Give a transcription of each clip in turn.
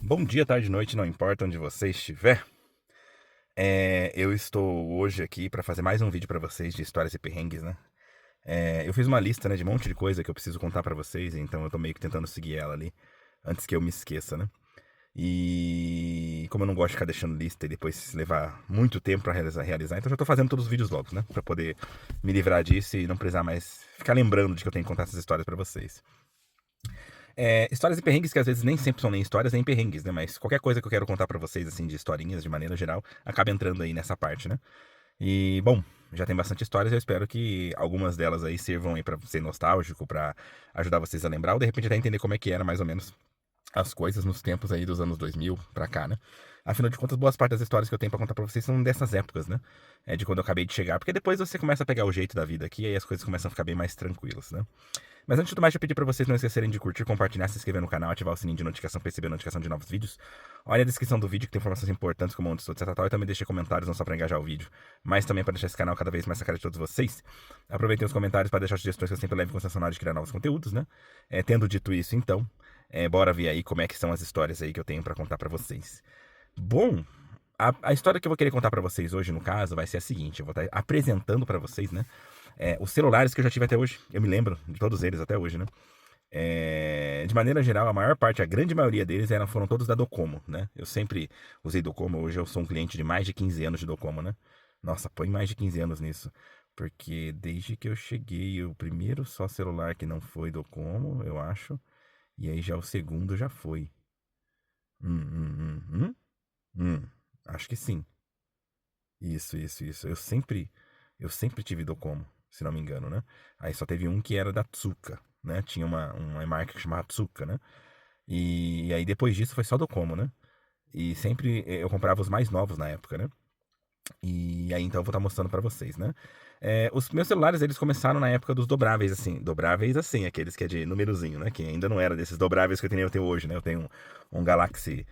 Bom dia, tarde, noite, não importa onde você estiver. Eu estou hoje aqui para fazer mais um vídeo para vocês de histórias e perrengues, né? Eu fiz uma lista, né, de um monte de coisa que eu preciso contar para vocês, então eu tô meio que tentando seguir ela ali, antes que eu me esqueça, né? E como eu não gosto de ficar deixando lista e depois levar muito tempo para realizar, então eu já tô fazendo todos os vídeos logo, né? Para poder me livrar disso e não precisar mais ficar lembrando de que eu tenho que contar essas histórias para vocês. Histórias e perrengues que às vezes nem sempre são nem histórias nem perrengues, né? Mas qualquer coisa que eu quero contar pra vocês, assim, de historinhas de maneira geral, acaba entrando aí nessa parte, né? E, bom, já tem bastante histórias, eu espero que algumas delas aí sirvam aí pra ser nostálgico, pra ajudar vocês a lembrar, ou de repente até entender como é que era mais ou menos as coisas nos tempos aí dos anos 2000 pra cá, né? Afinal de contas, boas partes das histórias que eu tenho pra contar pra vocês são dessas épocas, né? É de quando eu acabei de chegar, porque depois você começa a pegar o jeito da vida aqui e aí as coisas começam a ficar bem mais tranquilas, né? Mas antes de tudo mais, eu pedir pra vocês não esquecerem de curtir, compartilhar, se inscrever no canal, ativar o sininho de notificação para receber a notificação de novos vídeos. Olha a descrição do vídeo que tem informações importantes como onde estou, etc. E também deixei comentários não só para engajar o vídeo, mas também para deixar esse canal cada vez mais na cara de todos vocês. Aproveitem os comentários para deixar sugestões que eu sempre levo em consideração na hora de criar novos conteúdos, né? Tendo dito isso, então, bora ver aí como é que são as histórias aí que eu tenho para contar para vocês. Bom, a história que eu vou querer contar para vocês hoje, no caso, vai ser a seguinte: eu vou estar apresentando para vocês, né? Os celulares que eu já tive até hoje. Eu me lembro de todos eles até hoje, né? De maneira geral, a maior parte, a grande maioria deles foram todos da Docomo, né? Eu sempre usei Docomo, hoje eu sou um cliente de mais de 15 anos de Docomo, né? Nossa, põe mais de 15 anos nisso. Porque desde que eu cheguei, o primeiro só celular que não foi Docomo, eu acho. E aí já o segundo já foi. Hum, hum, hum, acho que sim. Isso. Eu sempre tive Docomo, se não me engano, né? Aí só teve um que era da Tsuka, né? Tinha uma marca que chamava Tsuka, né? E aí depois disso foi só Docomo, né? E sempre eu comprava os mais novos na época, né? E aí então eu vou estar mostrando pra vocês, né? Os meus celulares, eles começaram na época dos dobráveis assim, aqueles que é de númerozinho, né? Que ainda não era desses dobráveis que eu tenho hoje, né? Eu tenho um Galaxy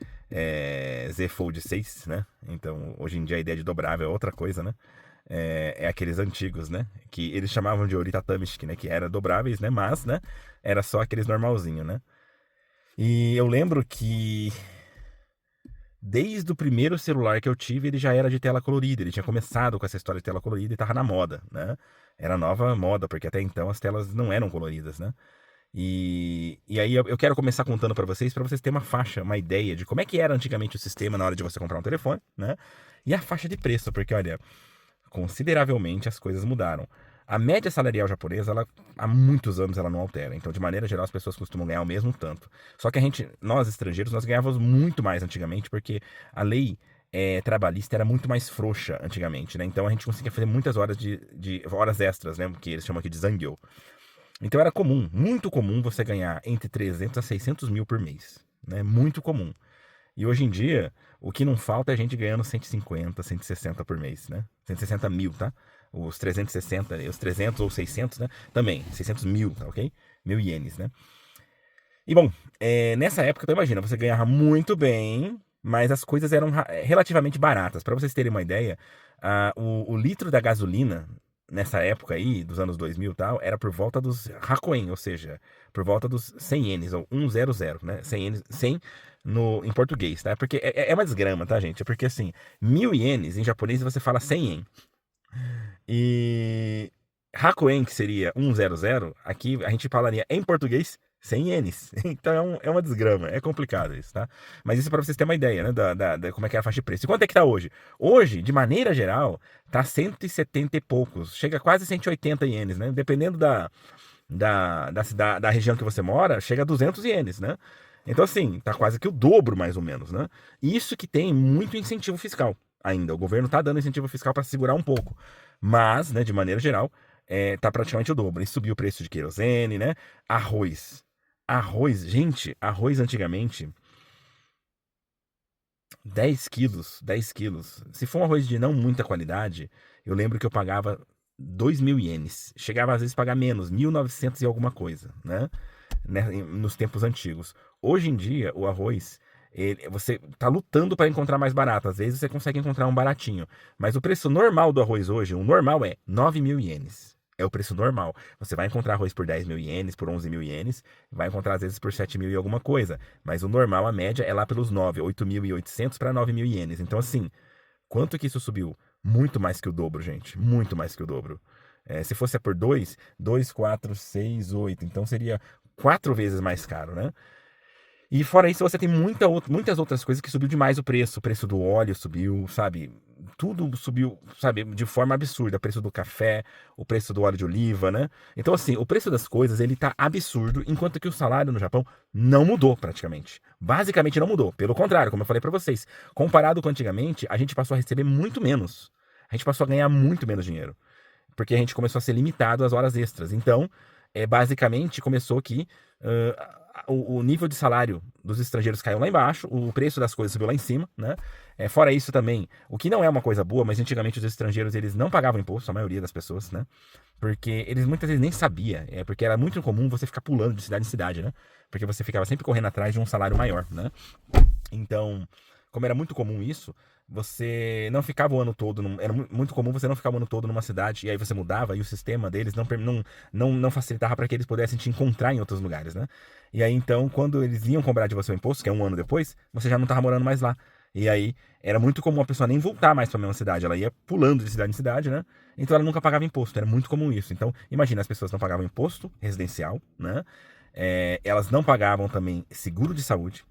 Z Fold 6, né? Então hoje em dia a ideia de dobrável é outra coisa, né? Aqueles antigos, né? Que eles chamavam de Oritatamiski, né? Que era dobráveis, né? Mas, né? Era só aqueles normalzinho, né? E eu lembro que desde o primeiro celular que eu tive, ele já era de tela colorida. Ele tinha começado com essa história de tela colorida e tava na moda, né? Era nova moda, porque até então as telas não eram coloridas, né? E aí eu quero começar contando pra vocês terem uma faixa, uma ideia de como é que era antigamente o sistema na hora de você comprar um telefone, né? E a faixa de preço, porque olha, consideravelmente as coisas mudaram. A média salarial japonesa, há muitos anos ela não altera. Então, de maneira geral, as pessoas costumam ganhar o mesmo tanto. Só que nós estrangeiros, nós ganhávamos muito mais antigamente, porque a lei trabalhista era muito mais frouxa antigamente, né? Então a gente conseguia fazer muitas horas de horas extras, né? Que eles chamam aqui de zangyo. Então era comum, muito comum você ganhar entre 300 a 600 mil por mês, né? Muito comum. E hoje em dia, o que não falta é a gente ganhando 150, 160 por mês, né? 160 mil, tá? Os 360, os 300 ou 600, né? Também, 600 mil, tá ok? Mil ienes, né? E bom, nessa época, então imagina, você ganhava muito bem, mas as coisas eram relativamente baratas. Para vocês terem uma ideia, o litro da gasolina nessa época aí, dos anos 2000 e tal, era por volta dos Hakoen, ou seja, por volta dos 100 ienes, ou 100, né? 100 ienes, 100 em português, tá? Porque é uma desgrama, tá, gente? É porque assim, 1000 ienes em japonês você fala 100 ien. E Hakuen, que seria 100, aqui a gente falaria em português 100 ienes. Então é uma desgrama, é complicado isso, tá? Mas isso é pra vocês terem uma ideia, né, da como é que é a faixa de preço. E quanto é que tá hoje? Hoje, de maneira geral, tá 170 e poucos, chega a quase 180 ienes, né? Dependendo da região que você mora, chega a 200 ienes, né? Então, assim, tá quase que o dobro, mais ou menos, né? Isso que tem muito incentivo fiscal ainda. O governo tá dando incentivo fiscal para segurar um pouco. Mas, né, de maneira geral, tá praticamente o dobro. E subiu o preço de querosene, né? Arroz. Arroz, gente, arroz antigamente, 10 quilos, 10 quilos. Se for um arroz de não muita qualidade, eu lembro que eu pagava 2.000 ienes. Chegava às vezes a pagar menos, 1.900 e alguma coisa, né? Nos tempos antigos. Hoje em dia, o arroz, você tá lutando para encontrar mais barato. Às vezes você consegue encontrar um baratinho. Mas o preço normal do arroz hoje, o normal é 9.000 ienes. é o preço normal. Você vai encontrar arroz por 10 mil ienes, por 11 mil ienes, vai encontrar às vezes por 7 mil e alguma coisa. Mas o normal, a média, é lá pelos 8.800 para 9 mil ienes. Então, assim, quanto que isso subiu? Muito mais que o dobro, gente. Muito mais que o dobro. Se fosse por 2, 4, 6, 8. Então seria 4 vezes mais caro, né? E fora isso, você tem muitas outras coisas que subiu demais o preço. O preço do óleo subiu, sabe? Tudo subiu, sabe? De forma absurda. O preço do café, o preço do óleo de oliva, né? Então, assim, o preço das coisas, ele tá absurdo, enquanto que o salário no Japão não mudou praticamente. Basicamente não mudou. Pelo contrário, como eu falei pra vocês, comparado com antigamente, a gente passou a receber muito menos. A gente passou a ganhar muito menos dinheiro. Porque a gente começou a ser limitado às horas extras. Então, basicamente, começou que o nível de salário dos estrangeiros caiu lá embaixo, o preço das coisas subiu lá em cima, né? Fora isso também, o que não é uma coisa boa, mas antigamente os estrangeiros eles não pagavam imposto, a maioria das pessoas, né? Porque eles muitas vezes nem sabiam, porque era muito comum você ficar pulando de cidade em cidade, né? Porque você ficava sempre correndo atrás de um salário maior, né? Então, como era muito comum isso, você não ficava o ano todo. Era muito comum você não ficar o ano todo numa cidade e aí você mudava e o sistema deles não facilitava para que eles pudessem te encontrar em outros lugares, né? E aí então, quando eles iam cobrar de você o imposto, que é um ano depois, você já não estava morando mais lá. E aí era muito comum a pessoa nem voltar mais para a mesma cidade, ela ia pulando de cidade em cidade, né? Então ela nunca pagava imposto, era muito comum isso. Então, imagina, as pessoas não pagavam imposto residencial, né? Elas não pagavam também seguro de saúde,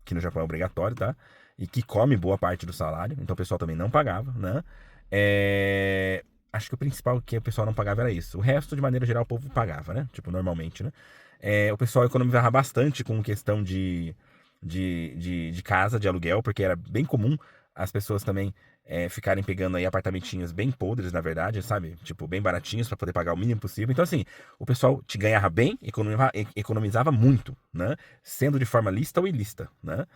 que no Japão é obrigatório, tá? E que come boa parte do salário, então o pessoal também não pagava, né? Acho que o principal que o pessoal não pagava era isso. O resto, de maneira geral, o povo pagava, né? Tipo, normalmente, né? O pessoal economizava bastante com questão de casa, de aluguel, porque era bem comum as pessoas também ficarem pegando aí apartamentinhos bem podres, na verdade, sabe? Tipo, bem baratinhos para poder pagar o mínimo possível. Então, assim, o pessoal te ganhava bem, economizava muito, né? Sendo de forma lícita ou ilícita, né?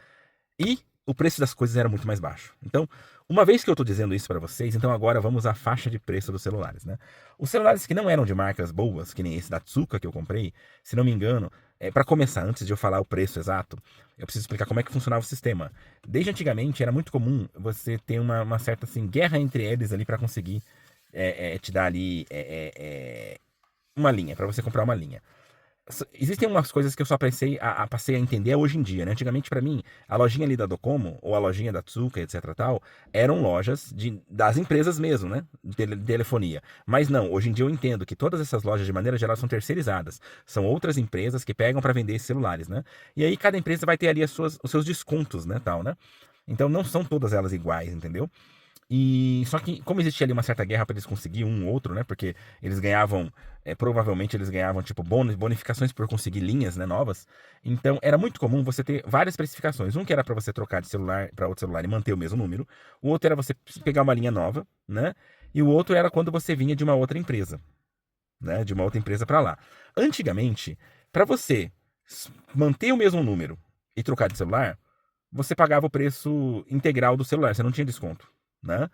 E o preço das coisas era muito mais baixo. Então, uma vez que eu estou dizendo isso para vocês, então agora vamos à faixa de preço dos celulares, né? Os celulares que não eram de marcas boas, que nem esse da Tsuka que eu comprei, se não me engano, para começar, antes de eu falar o preço exato, eu preciso explicar como é que funcionava o sistema. Desde antigamente era muito comum você ter uma certa assim, guerra entre eles ali para conseguir te dar ali uma linha, para você comprar uma linha. Existem umas coisas que eu só passei a entender hoje em dia, né? Antigamente, pra mim, a lojinha ali da Docomo, ou a lojinha da Tsuka, etc tal, eram lojas das empresas mesmo, né? De telefonia. Mas não, hoje em dia eu entendo que todas essas lojas, de maneira geral, são terceirizadas. São outras empresas que pegam pra vender esses celulares, né? E aí cada empresa vai ter ali os seus descontos, né, tal, né? Então não são todas elas iguais, entendeu? E só que, como existia ali uma certa guerra para eles conseguirem um ou outro, né? Porque eles ganhavam, provavelmente eles ganhavam, tipo, bonificações por conseguir linhas, né, novas. Então, era muito comum você ter várias especificações. Um que era para você trocar de celular para outro celular e manter o mesmo número. O outro era você pegar uma linha nova, né? E o outro era quando você vinha de uma outra empresa, né? De uma outra empresa para lá. Antigamente, para você manter o mesmo número e trocar de celular, você pagava o preço integral do celular, você não tinha desconto, né?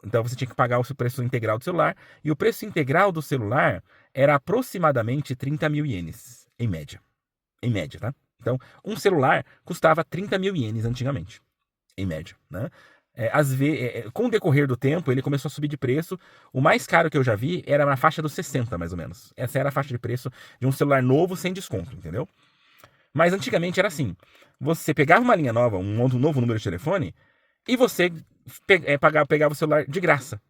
Então você tinha que pagar o preço integral do celular, e o preço integral do celular era aproximadamente 30 mil ienes, em média, tá? Então, um celular custava 30 mil ienes antigamente, em média, né? Com o decorrer do tempo, ele começou a subir de preço. O mais caro que eu já vi era na faixa dos 60, mais ou menos. Essa era a faixa de preço de um celular novo sem desconto, entendeu? Mas antigamente era assim: você pegava uma linha nova, um novo número de telefone, e você pegava o celular de graça.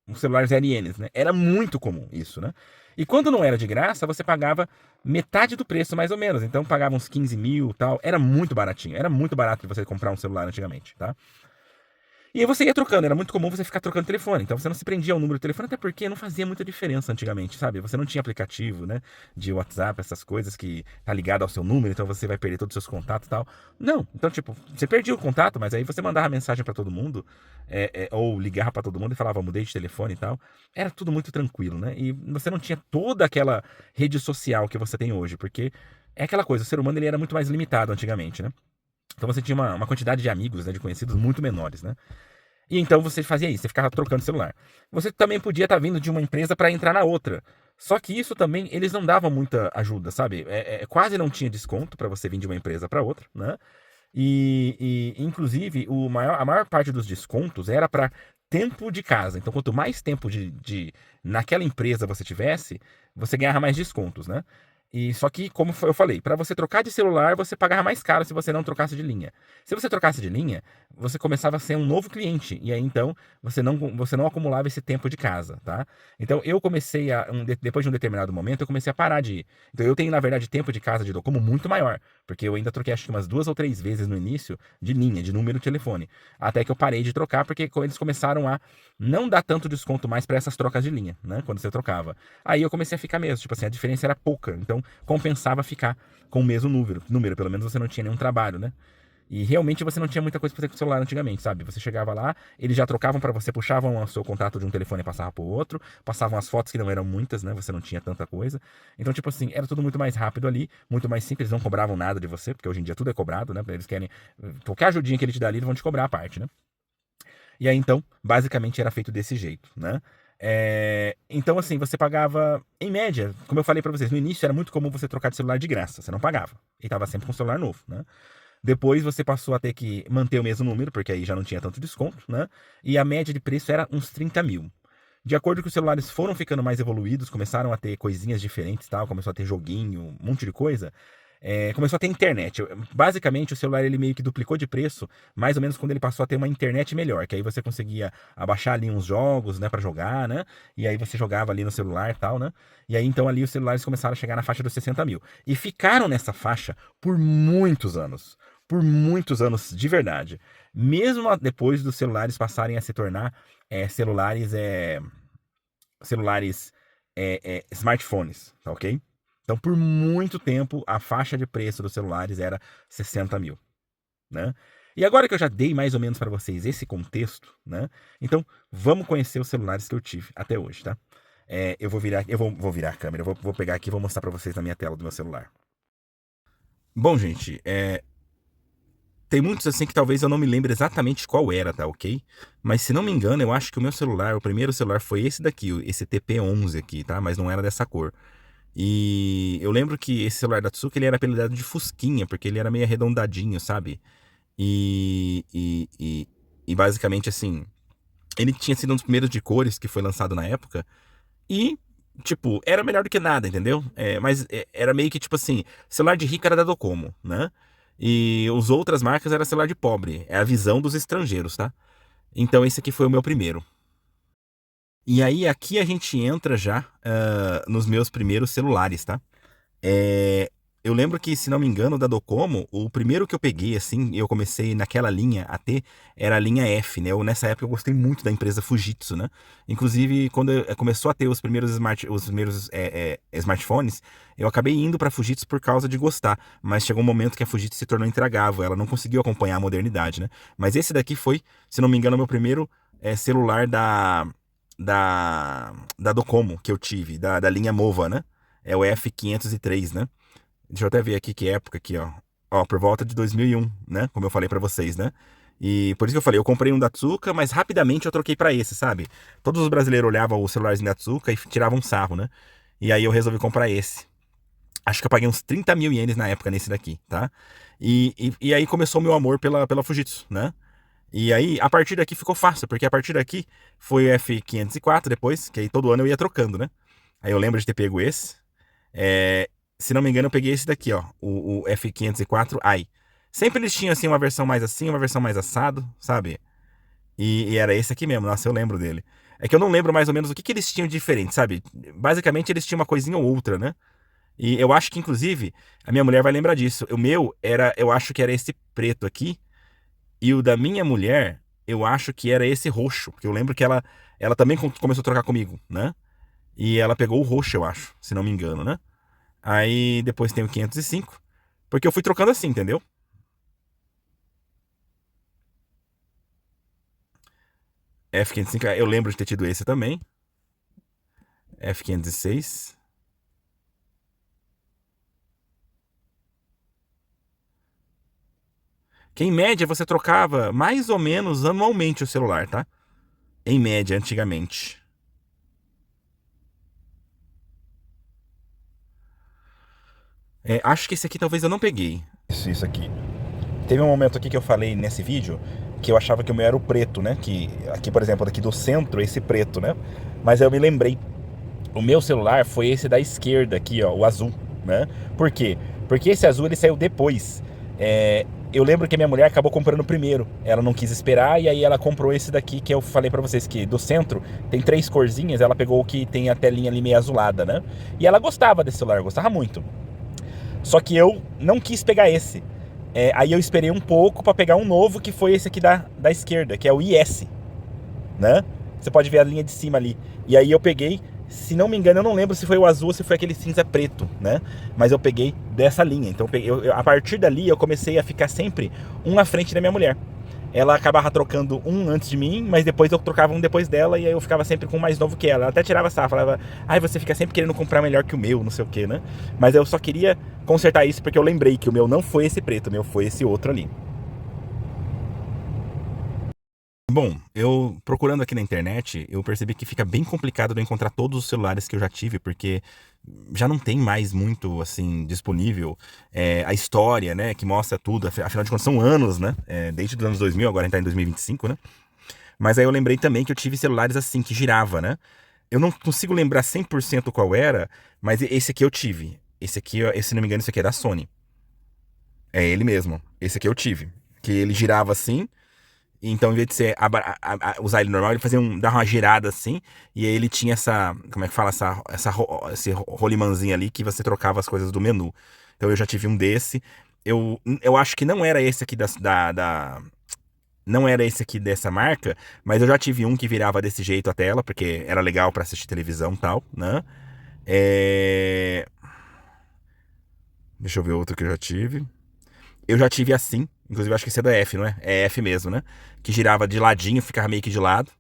Um celular zero ienes, né? Era muito comum isso, né? E quando não era de graça, você pagava metade do preço, mais ou menos. Então pagava uns 15 mil e tal. Era muito baratinho. Era muito barato de você comprar um celular antigamente, tá? E aí você ia trocando, era muito comum você ficar trocando telefone. Então você não se prendia ao número de telefone, até porque não fazia muita diferença antigamente, sabe? Você não tinha aplicativo, né? De WhatsApp, essas coisas que tá ligado ao seu número, então você vai perder todos os seus contatos e tal. Não, então, tipo, você perdia o contato, mas aí você mandava mensagem pra todo mundo, ou ligava pra todo mundo e falava, mudei de telefone e tal. Era tudo muito tranquilo, né? E você não tinha toda aquela rede social que você tem hoje, porque é aquela coisa, o ser humano ele era muito mais limitado antigamente, né? Então você tinha uma quantidade de amigos, né, de conhecidos muito menores, né? E então você fazia isso, você ficava trocando celular. Você também podia estar vindo de uma empresa para entrar na outra. Só que isso também, eles não davam muita ajuda, sabe? Quase não tinha desconto para você vir de uma empresa para outra, né? Inclusive, a maior parte dos descontos era para tempo de casa. Então, quanto mais tempo naquela empresa você tivesse, você ganhava mais descontos, né? E só que, como eu falei, para você trocar de celular, você pagava mais caro se você não trocasse de linha. Se você trocasse de linha, você começava a ser um novo cliente. E aí, então, você não acumulava esse tempo de casa, tá? Então, eu comecei depois de um determinado momento, eu comecei a parar de ir. Então, eu tenho, na verdade, tempo de casa de Docomo muito maior. Porque eu ainda troquei, acho que umas 2 ou 3 vezes no início, de linha, de número de telefone. Até que eu parei de trocar, porque eles começaram a não dar tanto desconto mais para essas trocas de linha, né? Quando você trocava. Aí eu comecei a ficar mesmo, tipo assim, a diferença era pouca. Então, compensava ficar com o mesmo número, pelo menos você não tinha nenhum trabalho, né? E realmente você não tinha muita coisa pra fazer com o celular antigamente, sabe? Você chegava lá, eles já trocavam pra você, puxavam o seu contato de um telefone e passavam pro outro, passavam as fotos que não eram muitas, né? Você não tinha tanta coisa. Então, tipo assim, era tudo muito mais rápido ali, muito mais simples, não cobravam nada de você, porque hoje em dia tudo é cobrado, né? Eles querem, qualquer ajudinha que ele te dá ali, eles vão te cobrar a parte, né? E aí, então, basicamente era feito desse jeito, né? Então, assim, você pagava, em média, como eu falei pra vocês, no início era muito comum você trocar de celular de graça, você não pagava. E tava sempre com um celular novo, né? Depois você passou a ter que manter o mesmo número, porque aí já não tinha tanto desconto, né? E a média de preço era uns 30 mil. De acordo com os celulares foram ficando mais evoluídos, começaram a ter coisinhas diferentes, tal, começou a ter joguinho, um monte de coisa. Começou a ter internet. Basicamente, o celular ele meio que duplicou de preço, mais ou menos quando ele passou a ter uma internet melhor, que aí você conseguia abaixar ali uns jogos, né, para jogar, né? E aí você jogava ali no celular e tal, né? E aí então ali os celulares começaram a chegar na faixa dos 60 mil. E ficaram nessa faixa por muitos anos. Por muitos anos, de verdade. Mesmo depois dos celulares passarem a se tornar celulares smartphones, tá ok? Então, por muito tempo, a faixa de preço dos celulares era 60 mil, né? E agora que eu já dei mais ou menos para vocês esse contexto, né? Então, vamos conhecer os celulares que eu tive até hoje, tá? Eu vou virar a câmera, eu vou pegar aqui e vou mostrar para vocês na minha tela do meu celular. Bom, gente, tem muitos assim que talvez eu não me lembre exatamente qual era, tá ok? Mas se não me engano, eu acho que o meu celular, o primeiro celular foi esse daqui, esse TP11 aqui, tá? Mas não era dessa cor. E eu lembro que esse celular da Tsuka, ele era apelidado de Fusquinha, porque ele era meio arredondadinho, sabe? E, e, e, e basicamente assim, ele tinha sido um dos primeiros de cores que foi lançado na época. E, tipo, era melhor do que nada, entendeu? Mas era meio que tipo assim, celular de rico era da Docomo, né? E as outras marcas era celular de pobre. É a visão dos estrangeiros, tá? Então esse aqui foi o meu primeiro. E aí aqui a gente entra já nos meus primeiros celulares, tá? É, eu lembro que, se não me engano, da Docomo, o primeiro que eu peguei, assim, eu comecei naquela linha a ter, era a linha F, né? Nessa época eu gostei muito da empresa Fujitsu, né? Inclusive, quando começou a ter os primeiros, smartphones, eu acabei indo pra Fujitsu por causa de gostar. Mas chegou um momento que a Fujitsu se tornou intragável, ela não conseguiu acompanhar a modernidade, né? Mas esse daqui foi, se não me engano, o meu primeiro celular da Docomo que eu tive, da linha Mova, né? É o F503, né? Deixa eu até ver aqui que época aqui, ó. Ó, por volta de 2001, né? Como eu falei pra vocês, né? E por isso que eu falei, eu comprei um da Tsuka, mas rapidamente eu troquei pra esse, sabe? Todos os brasileiros olhavam o celularzinho da Tsuka e tiravam um sarro, né? E aí eu resolvi comprar esse. Acho que eu paguei uns 30 mil ienes na época nesse daqui, tá? E aí começou o meu amor pela Fujitsu, né? E aí, a partir daqui ficou fácil, porque a partir daqui foi o F504 depois, que aí todo ano eu ia trocando, né? Aí eu lembro de ter pego esse. É, se não me engano, eu peguei esse daqui, ó, o F504i. Sempre eles tinham assim uma versão mais assim, uma versão mais assado, sabe? E era esse aqui mesmo, nossa, eu lembro dele. É que eu não lembro mais ou menos o que eles tinham de diferente, sabe? Basicamente eles tinham uma coisinha ou outra, né? E eu acho que, inclusive, a minha mulher vai lembrar disso. O meu era, eu acho que era esse preto aqui, e o da minha mulher, eu acho que era esse roxo, porque eu lembro que ela também começou a trocar comigo, né? E ela pegou o roxo, eu acho, se não me engano, né? Aí depois tem o 505, porque eu fui trocando assim, entendeu? F505, eu lembro de ter tido esse também. F506. Que em média você trocava mais ou menos anualmente o celular, tá? Em média, antigamente. Acho que esse aqui talvez eu não peguei. Isso aqui. Teve um momento aqui que eu falei nesse vídeo que eu achava que o meu era o preto, né? Que aqui, por exemplo, aqui do centro, esse preto, né? Mas aí eu me lembrei, o meu celular foi esse da esquerda aqui, ó, o azul, né? Por quê? Porque esse azul ele saiu depois. Eu lembro que a minha mulher acabou comprando primeiro. Ela não quis esperar e aí ela comprou esse daqui que eu falei pra vocês que do centro tem 3 corzinhas. Ela pegou o que tem a telinha ali meio azulada, né? E ela gostava desse celular, gostava muito. Só que eu não quis pegar esse. Aí eu esperei um pouco pra pegar um novo que foi esse aqui da esquerda, que é o IS, né? Você pode ver a linha de cima ali. E aí eu peguei, se não me engano, eu não lembro se foi o azul ou se foi aquele cinza preto, né? Mas eu peguei dessa linha. Então a partir dali eu comecei a ficar sempre um à frente da minha mulher. Ela acabava trocando um antes de mim, mas depois eu trocava um depois dela e aí eu ficava sempre com o mais novo que ela. Ela até tirava sarro, falava, ai, você fica sempre querendo comprar melhor que o meu, não sei o que, né? Mas eu só queria consertar isso porque eu lembrei que o meu não foi esse preto, o meu foi esse outro ali. Bom, eu procurando aqui na internet, eu percebi que fica bem complicado de eu encontrar todos os celulares que eu já tive, porque já não tem mais muito, assim, disponível a história, né, que mostra tudo, afinal de contas são anos, né, desde os anos 2000, agora a gente tá em 2025, né, mas aí eu lembrei também que eu tive celulares assim, que girava, né, eu não consigo lembrar 100% qual era, mas esse aqui eu tive, esse aqui, se não me engano, esse aqui é da Sony, é ele mesmo, esse aqui eu tive, que ele girava assim. Então, em vez de você usar ele normal, ele fazia dar uma girada assim. E aí ele tinha essa. Como é que fala? Esse rolimãzinho ali que você trocava as coisas do menu. Então eu já tive um desse. Eu acho que não era esse aqui não era esse aqui dessa marca, mas eu já tive um que virava desse jeito a tela, porque era legal pra assistir televisão e tal, né? É... Deixa eu ver outro que eu já tive. Eu já tive assim, inclusive acho que esse é da F, não é? É F mesmo, né? Que girava de ladinho, ficava meio que de lado.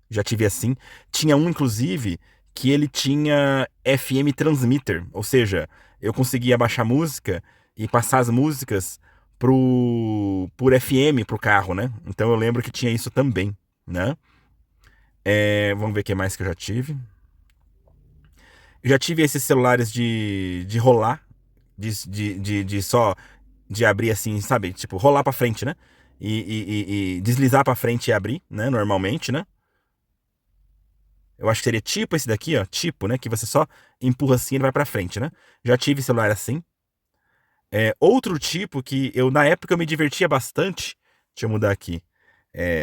Já tive assim. Tinha um, inclusive, que ele tinha FM transmitter, ou seja, eu conseguia baixar música e passar as músicas por FM pro carro, né? Então eu lembro que tinha isso também, né? Vamos ver o que mais que eu já tive. Eu já tive esses celulares de rolar, de só de abrir assim, sabe? Tipo, rolar pra frente, né? E deslizar pra frente e abrir, né? Normalmente, né? Eu acho que seria tipo esse daqui, ó. Tipo, né? Que você só empurra assim e ele vai pra frente, né? Já tive celular assim. Outro tipo que eu, na época, eu me divertia bastante. Deixa eu mudar aqui.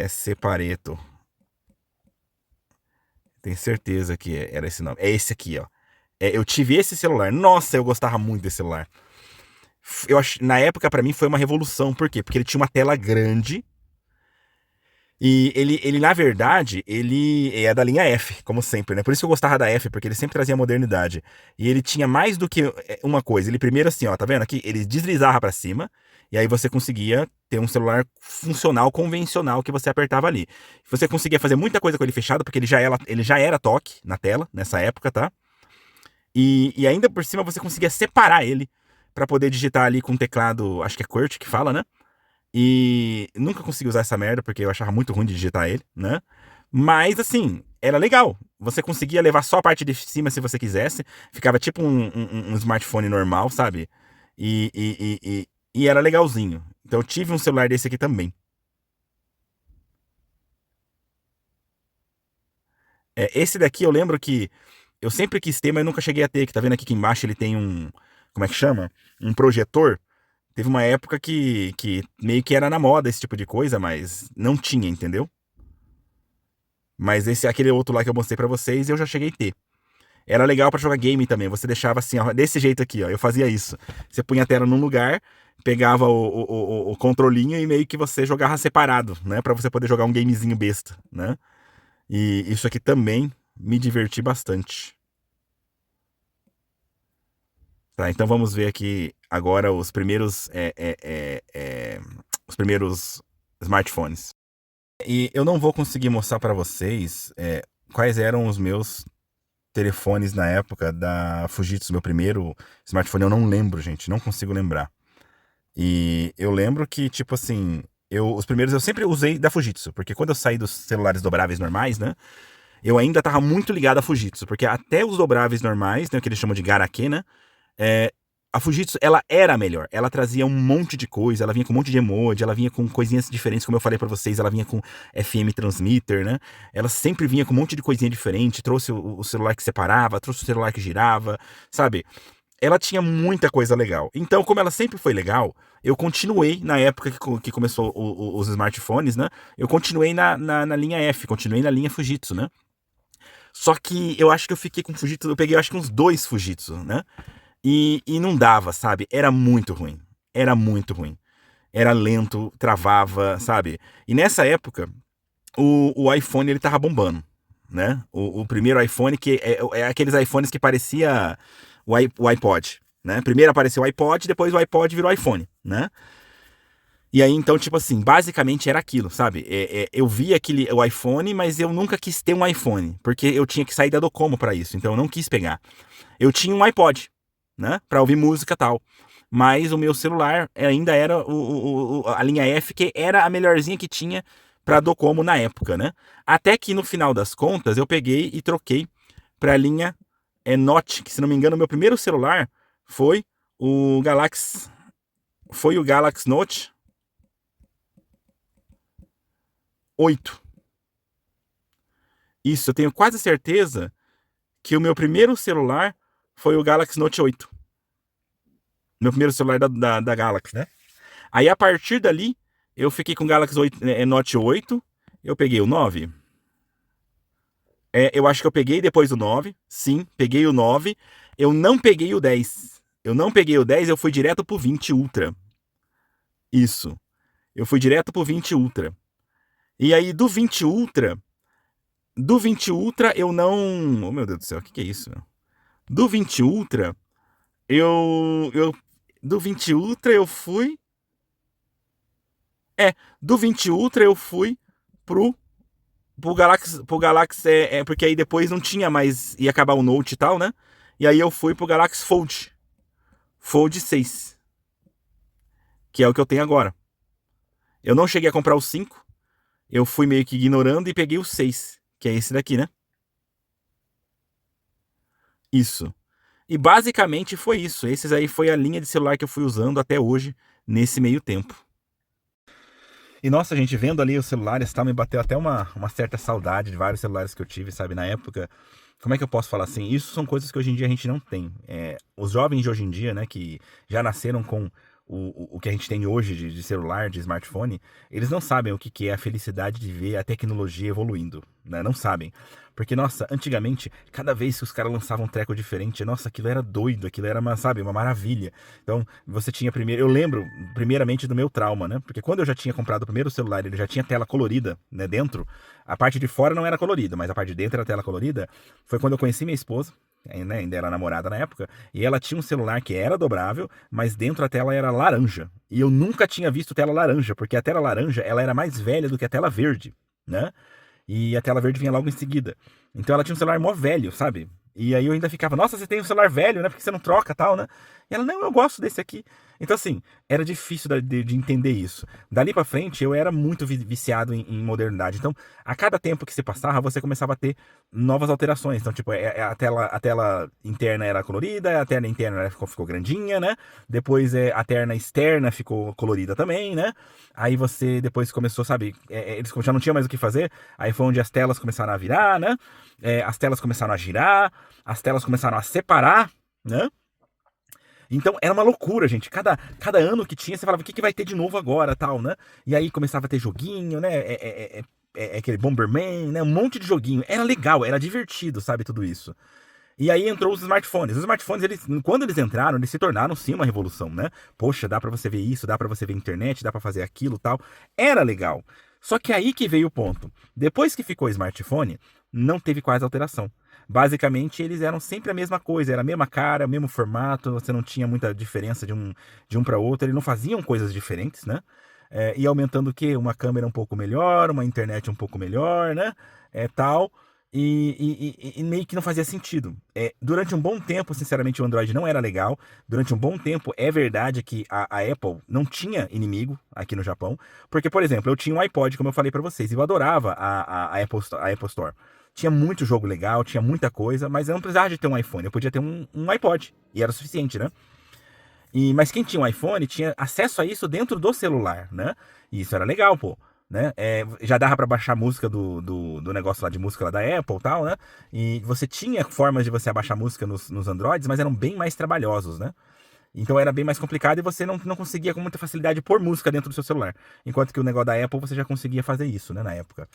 Separeto. Tenho certeza que era esse nome. É esse aqui, ó. Eu tive esse celular. Nossa, eu gostava muito desse celular. Eu acho, na época, pra mim, foi uma revolução. Por quê? Porque ele tinha uma tela grande. E ele, na verdade, ele é da linha F, como sempre, né? Por isso que eu gostava da F, porque ele sempre trazia modernidade. E ele tinha mais do que uma coisa. Ele primeiro assim, ó, tá vendo aqui? Ele deslizava pra cima, e aí você conseguia ter um celular funcional, convencional, que você apertava ali. Você conseguia fazer muita coisa com ele fechado, porque ele já era toque na tela, nessa época, tá? E ainda por cima você conseguia separar ele pra poder digitar ali com o teclado, acho que é QWERTY que fala, né? E nunca consegui usar essa merda, porque eu achava muito ruim de digitar ele, né? Mas, assim, era legal. Você conseguia levar só a parte de cima se você quisesse. Ficava tipo um smartphone normal, sabe? E, e, e, e era legalzinho. Então eu tive um celular desse aqui também. Esse daqui eu lembro que eu sempre quis ter, mas nunca cheguei a ter. Que tá vendo aqui embaixo ele tem um. Como é que chama? Um projetor. Teve uma época que meio que era na moda esse tipo de coisa, mas não tinha, entendeu? Mas aquele outro lá que eu mostrei pra vocês, eu já cheguei a ter. Era legal pra jogar game também. Você deixava assim, ó, desse jeito aqui, ó. Eu fazia isso. Você punha a tela num lugar, pegava o controlinho e meio que você jogava separado, né? Pra você poder jogar um gamezinho besta, né? E isso aqui também me diverti bastante. Tá, então vamos ver aqui agora os primeiros smartphones. E eu não vou conseguir mostrar pra vocês quais eram os meus telefones na época da Fujitsu, meu primeiro smartphone, eu não lembro, gente, não consigo lembrar. E eu lembro que, tipo assim, os primeiros eu sempre usei da Fujitsu, porque quando eu saí dos celulares dobráveis normais, né, eu ainda tava muito ligado à Fujitsu, porque até os dobráveis normais, né, que eles chamam de Garakê, né, A Fujitsu, ela era a melhor. Ela trazia um monte de coisa, ela vinha com um monte de emoji, ela vinha com coisinhas diferentes, como eu falei pra vocês, ela vinha com FM transmitter, né? Ela sempre vinha com um monte de coisinha diferente, trouxe o celular que separava, trouxe o celular que girava, sabe? Ela tinha muita coisa legal. Então, como ela sempre foi legal, eu continuei na época que começou os smartphones, né? Eu continuei na linha F, continuei na linha Fujitsu, né? Só que eu acho que eu fiquei com Fujitsu, eu peguei acho que uns 2 Fujitsu, né? E não dava, sabe? Era muito ruim. Era muito ruim. Era lento, travava, sabe? E nessa época, o iPhone ele tava bombando, né? O primeiro iPhone, que é aqueles iPhones que parecia o iPod, né? Primeiro apareceu o iPod, depois o iPod virou iPhone, né? E aí, então, tipo assim, basicamente era aquilo, sabe? Eu vi o iPhone, mas eu nunca quis ter um iPhone, porque eu tinha que sair da Docomo pra isso, então eu não quis pegar. Eu tinha um iPod, né? Pra ouvir música e tal. Mas o meu celular ainda era a linha F, que era a melhorzinha que tinha pra Docomo na época, né? Até que no final das contas eu peguei e troquei pra linha Note, que se não me engano, meu primeiro celular foi o Galaxy. Foi o Galaxy Note 8. Isso, eu tenho quase certeza que o meu primeiro celular foi o Galaxy Note 8. Meu primeiro celular da Galaxy, né? Aí a partir dali, eu fiquei com o Galaxy 8, Note 8. Eu peguei o 9. Eu acho que eu peguei depois o 9. Sim, peguei o 9. Eu não peguei o 10. Eu não peguei o 10, eu fui direto pro 20 Ultra. Isso. Eu fui direto pro 20 Ultra. E aí do 20 Ultra. Do 20 Ultra eu não. Oh meu Deus do céu, o que é isso? Do 20 Ultra, do 20 Ultra eu fui. Do 20 Ultra eu fui pro Galaxy, porque aí depois não tinha mais, ia acabar o Note e tal, né? E aí eu fui pro Galaxy Fold 6, que é o que eu tenho agora. Eu não cheguei a comprar o 5, eu fui meio que ignorando e peguei o 6, que é esse daqui, né? Isso. E basicamente foi isso. Esses aí foi a linha de celular que eu fui usando até hoje, nesse meio tempo. E nossa, gente, vendo ali os celulares, tá, me bateu até uma certa saudade de vários celulares que eu tive, sabe, na época. Como é que eu posso falar assim? Isso são coisas que hoje em dia a gente não tem. Os jovens de hoje em dia, né, que já nasceram com o que a gente tem hoje de celular, de smartphone, eles não sabem o que é a felicidade de ver a tecnologia evoluindo, né? Não sabem. Porque, nossa, antigamente, cada vez que os caras lançavam um treco diferente, nossa, aquilo era doido, aquilo era uma maravilha. Então, você tinha primeiro. Eu lembro, primeiramente, do meu trauma, né? Porque quando eu já tinha comprado o primeiro celular, ele já tinha tela colorida, né? Dentro. A parte de fora não era colorida, mas a parte de dentro era tela colorida. Foi quando eu conheci minha esposa, né? Ainda era namorada na época, e ela tinha um celular que era dobrável, mas dentro a tela era laranja. E eu nunca tinha visto tela laranja, porque a tela laranja ela era mais velha do que a tela verde, né? E a tela verde vinha logo em seguida. Então ela tinha um celular mó velho, sabe? E aí eu ainda ficava, nossa, você tem um celular velho, né? Por que você não troca tal, né? E ela, não, eu gosto desse aqui. Então, assim, era difícil de entender isso. Dali pra frente, eu era muito viciado em modernidade. Então, a cada tempo que se passava, você começava a ter novas alterações. Então, tipo, a tela interna era colorida, a tela interna ficou grandinha, né? Depois a tela externa ficou colorida também, né? Aí você depois começou, sabe? Eles já não tinham mais o que fazer. Aí foi onde as telas começaram a virar, né? As telas começaram a girar, as telas começaram a separar, né? Então era uma loucura, gente. Cada ano que tinha, você falava, o que vai ter de novo agora, tal, né? E aí começava a ter joguinho, né? Aquele Bomberman, né? Um monte de joguinho. Era legal, era divertido, sabe, tudo isso. E aí entrou os smartphones. Os smartphones, quando eles entraram, eles se tornaram sim uma revolução, né? Poxa, dá pra você ver isso, dá pra você ver internet, dá pra fazer aquilo, tal. Era legal. Só que aí que veio o ponto. Depois que ficou o smartphone, não teve quase alteração. Basicamente, eles eram sempre a mesma coisa, era a mesma cara, o mesmo formato, você não tinha muita diferença de um para outro, eles não faziam coisas diferentes, né? E aumentando o quê? Uma câmera um pouco melhor, uma internet um pouco melhor, né? Tal. E meio que não fazia sentido. Durante um bom tempo, sinceramente, o Android não era legal. Durante um bom tempo, é verdade que a Apple não tinha inimigo aqui no Japão. Porque, por exemplo, eu tinha um iPod, como eu falei pra vocês, e eu adorava a Apple Store. Tinha muito jogo legal, tinha muita coisa, mas eu não precisava de ter um iPhone, eu podia ter um iPod, e era o suficiente, né? Mas quem tinha um iPhone tinha acesso a isso dentro do celular, né? E isso era legal, pô. Né? Já dava pra baixar música do negócio lá de música lá da Apple e tal, né? E você tinha formas de você abaixar música nos Androids, mas eram bem mais trabalhosos, né? Então era bem mais complicado e você não conseguia com muita facilidade pôr música dentro do seu celular. Enquanto que o negócio da Apple você já conseguia fazer isso, né, na época.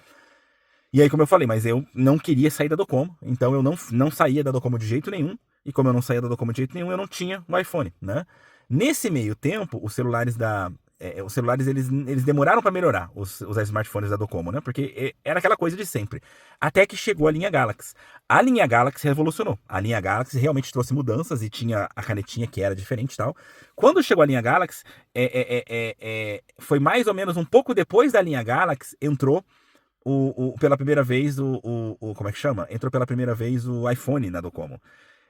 E aí, como eu falei, mas eu não queria sair da Docomo, então eu não saía da Docomo de jeito nenhum. E como eu não saía da Docomo de jeito nenhum, eu não tinha o iPhone, né? Nesse meio tempo, os celulares eles demoraram para melhorar os smartphones da Docomo, né? Porque era aquela coisa de sempre. Até que chegou a linha Galaxy. A linha Galaxy revolucionou. A linha Galaxy realmente trouxe mudanças e tinha a canetinha que era diferente e tal. Quando chegou a linha Galaxy, foi mais ou menos um pouco depois da linha Galaxy, entrou pela primeira vez como é que chama? Entrou pela primeira vez o iPhone na Docomo.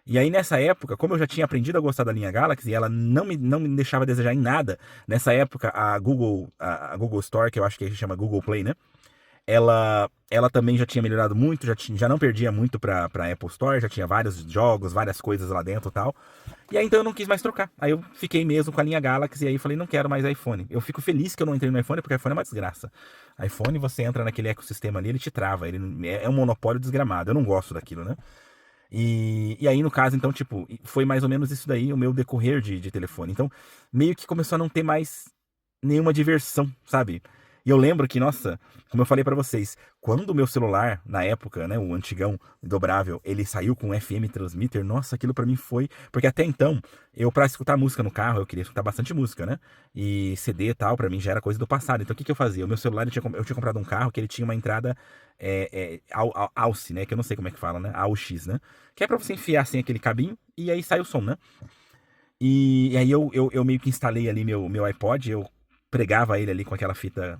E aí, nessa época, como eu já tinha aprendido a gostar da linha Galaxy e ela não me deixava a desejar em nada, nessa época a Google Store, que eu acho que se chama Google Play, né? Ela também já tinha melhorado muito, já não perdia muito pra Apple Store, já tinha vários jogos, várias coisas lá dentro e tal. E aí então eu não quis mais trocar. Aí eu fiquei mesmo com a linha Galaxy e aí falei, não quero mais iPhone. Eu fico feliz que eu não entrei no iPhone, porque iPhone é uma desgraça. iPhone, você entra naquele ecossistema ali, ele te trava, ele é um monopólio desgramado. Eu não gosto daquilo, né? E aí, no caso, então, tipo, foi mais ou menos isso daí o meu decorrer de telefone. Então, meio que começou a não ter mais nenhuma diversão, sabe? E eu lembro que, nossa, como eu falei pra vocês, quando o meu celular, na época, né, o antigão dobrável, ele saiu com FM transmitter, nossa, aquilo pra mim foi. Porque até então, pra escutar música no carro, eu queria escutar bastante música, né? E CD e tal, pra mim já era coisa do passado. Então, o que que eu fazia? O meu celular, eu tinha comprado um carro que ele tinha uma entrada AUX, né? Que eu não sei como é que fala, né? AUX, né? Que é pra você enfiar assim aquele cabinho e aí sai o som, né? E aí eu meio que instalei ali meu iPod, eu pregava ele ali com aquela fita,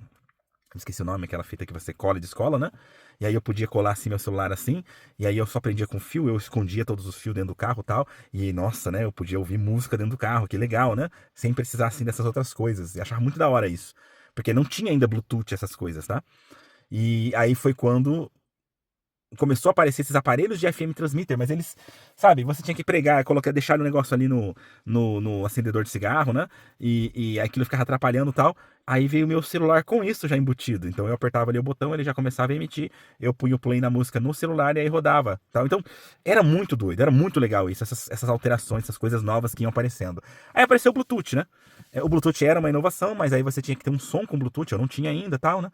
esqueci o nome, aquela fita que você cola de escola, né? E aí eu podia colar assim meu celular assim, e aí eu só prendia com fio, eu escondia todos os fios dentro do carro e tal, e nossa, né? Eu podia ouvir música dentro do carro, que legal, né? Sem precisar assim dessas outras coisas. E achava muito da hora isso. Porque não tinha ainda Bluetooth, essas coisas, tá? E aí foi quando começou a aparecer esses aparelhos de FM transmitter, mas eles, sabe, você tinha que pregar, deixar o negócio ali no acendedor de cigarro, né? E aquilo ficava atrapalhando e tal. Aí veio o meu celular com isso já embutido. Então eu apertava ali o botão, ele já começava a emitir. Eu punha o play na música no celular e aí rodava. Tal. Então era muito doido, era muito legal isso, essas alterações, essas coisas novas que iam aparecendo. Aí apareceu o Bluetooth, né? O Bluetooth era uma inovação, mas aí você tinha que ter um som com Bluetooth, eu não tinha ainda tal, né?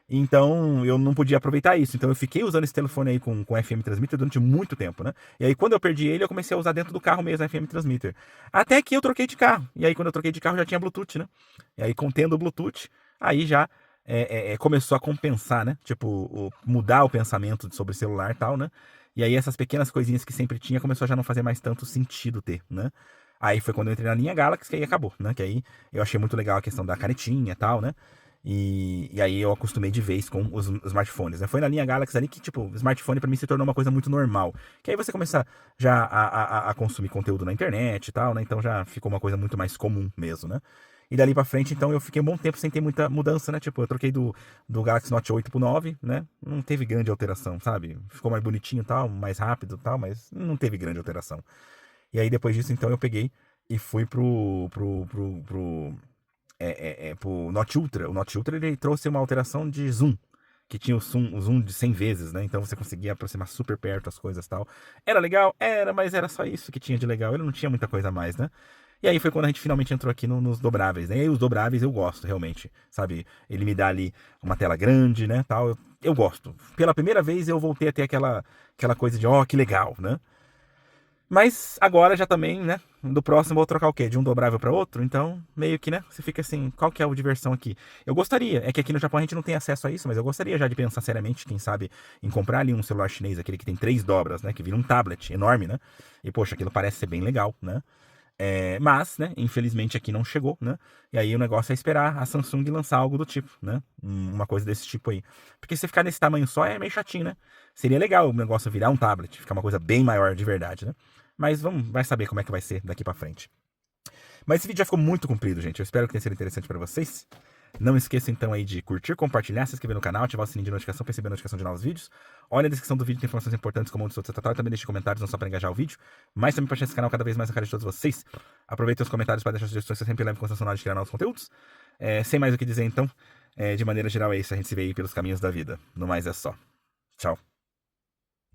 Então eu não podia aproveitar isso. Então eu fiquei usando esse telefone aí com FM transmitter durante muito tempo, né? E aí quando eu perdi ele, eu comecei a usar dentro do carro mesmo FM transmitter. Até que eu troquei de carro. E aí quando eu troquei de carro já tinha Bluetooth, né? E aí contendo o Bluetooth, aí já começou a compensar, né? Tipo, mudar o pensamento sobre celular e tal, né? E aí essas pequenas coisinhas que sempre tinha começou a já não fazer mais tanto sentido ter, né? Aí foi quando eu entrei na linha Galaxy que aí acabou, né? Que aí eu achei muito legal a questão da canetinha e tal, né? E aí eu acostumei de vez com os smartphones, né? Foi na linha Galaxy ali que, tipo, o smartphone pra mim se tornou uma coisa muito normal. Que aí você começa já a consumir conteúdo na internet e tal, né? Então já ficou uma coisa muito mais comum mesmo, né? E dali pra frente, então, eu fiquei um bom tempo sem ter muita mudança, né? Tipo, eu troquei do Galaxy Note 8 pro 9, né? Não teve grande alteração, sabe? Ficou mais bonitinho e tal, mais rápido e tal, mas não teve grande alteração. E aí depois disso, então, eu peguei e fui pro Note Ultra. O Note Ultra ele trouxe uma alteração de zoom, que tinha o zoom de 100 vezes, né? Então você conseguia aproximar super perto as coisas e tal. Era legal? Era, mas era só isso que tinha de legal. Ele não tinha muita coisa a mais, né? E aí foi quando a gente finalmente entrou aqui nos dobráveis, né? E aí os dobráveis eu gosto, realmente, sabe? Ele me dá ali uma tela grande, né? Tal. Eu gosto. Pela primeira vez eu voltei a ter aquela coisa de, ó, que legal, né? Mas agora já também, né? Do próximo eu vou trocar o quê? De um dobrável para outro? Então, meio que, né? Você fica assim, qual que é a diversão aqui? Eu gostaria, é que aqui no Japão a gente não tem acesso a isso, mas eu gostaria já de pensar seriamente, quem sabe, em comprar ali um celular chinês, aquele que tem 3 dobras, né? Que vira um tablet enorme, né? E, poxa, aquilo parece ser bem legal, né? Mas, né, infelizmente aqui não chegou, né? E aí o negócio é esperar a Samsung lançar algo do tipo, né? Uma coisa desse tipo aí. Porque se ficar nesse tamanho só é meio chatinho, né? Seria legal o negócio virar um tablet, ficar uma coisa bem maior de verdade, né? Mas vai saber como é que vai ser daqui pra frente. Mas esse vídeo já ficou muito comprido, gente. Eu espero que tenha sido interessante pra vocês. Não esqueça então aí de curtir, compartilhar, se inscrever no canal, ativar o sininho de notificação para receber notificação de novos vídeos. Olha a descrição do vídeo, tem informações importantes como onde sou tratar, também deixe comentários não só para engajar o vídeo, mas também para deixar esse canal cada vez mais na cara de todos vocês. Aproveitem os comentários para deixar sugestões, que eu sempre levo em consideração na hora de criar novos conteúdos. Sem mais o que dizer então, de maneira geral é isso, a gente se vê aí pelos caminhos da vida. No mais é só. Tchau.